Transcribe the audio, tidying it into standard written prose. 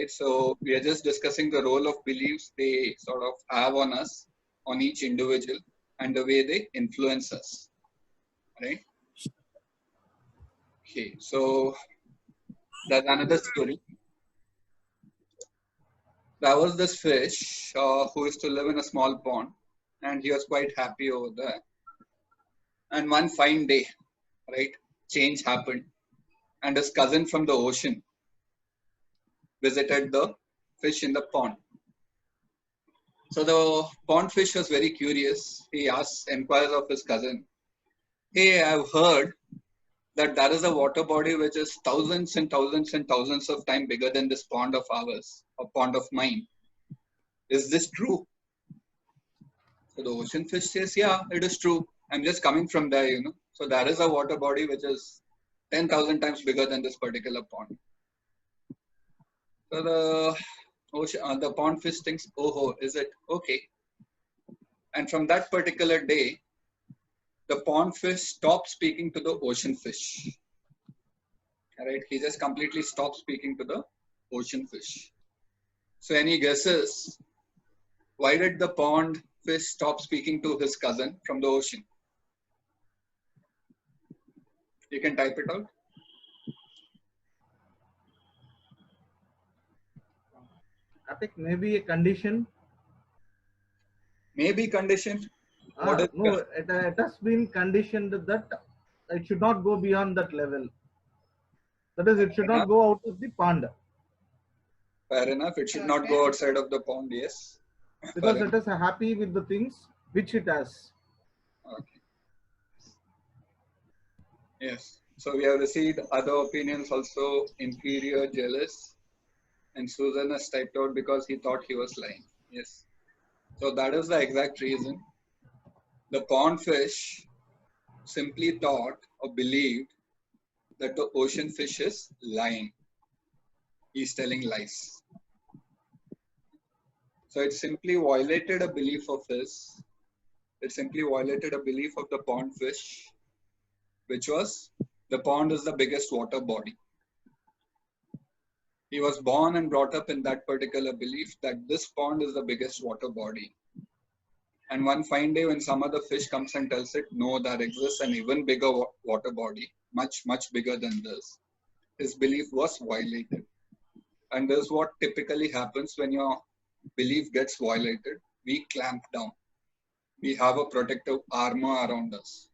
right? So we are just discussing the role of beliefs they sort of have on us, on each individual, and the way they influence us, right? Okay, so that's another story. There was this fish who used to live in a small pond, and he was quite happy over there. And one fine day, right, change happened, and his cousin from the ocean visited the fish in the pond. So the pond fish was very curious. He inquires of his cousin, "Hey, I've heard that there is a water body which is thousands and thousands and thousands of times bigger than this pond of ours, a pond of mine. Is this true?" So the ocean fish says, "Yeah, it is true. I'm just coming from there. So there is a water body which is 10,000 times bigger than this particular pond." So the pond fish thinks, "Oh, is it? Okay." And from that particular day, the pond fish stopped speaking to the ocean fish. All right, he just completely stopped speaking to the ocean fish. So any guesses? Why did the pond fish stop speaking to his cousin from the ocean? You can type it out. I think maybe a condition. Maybe condition. What is No, it has been conditioned that it should not go beyond that level. That is, it should not enough? go out of the pond Fair enough. It should not go outside of the pond. Yes. because Fair it is happy with the things which it has. Okay. Yes. So we have received other opinions also, inferior, jealous, and Susan has typed out because he thought he was lying. Yes. So that is the exact reason. The pond fish simply thought or believed that the ocean fish is lying. He's telling lies. So it simply violated a belief of his. It simply violated a belief of the pond fish, which was the pond is the biggest water body. He was born and brought up in that particular belief that this pond is the biggest water body. And one fine day when some other fish comes and tells it, no, there exists an even bigger water body, much, much bigger than this, his belief was violated. And this is what typically happens when your belief gets violated. We clamp down. We have a protective armor around us.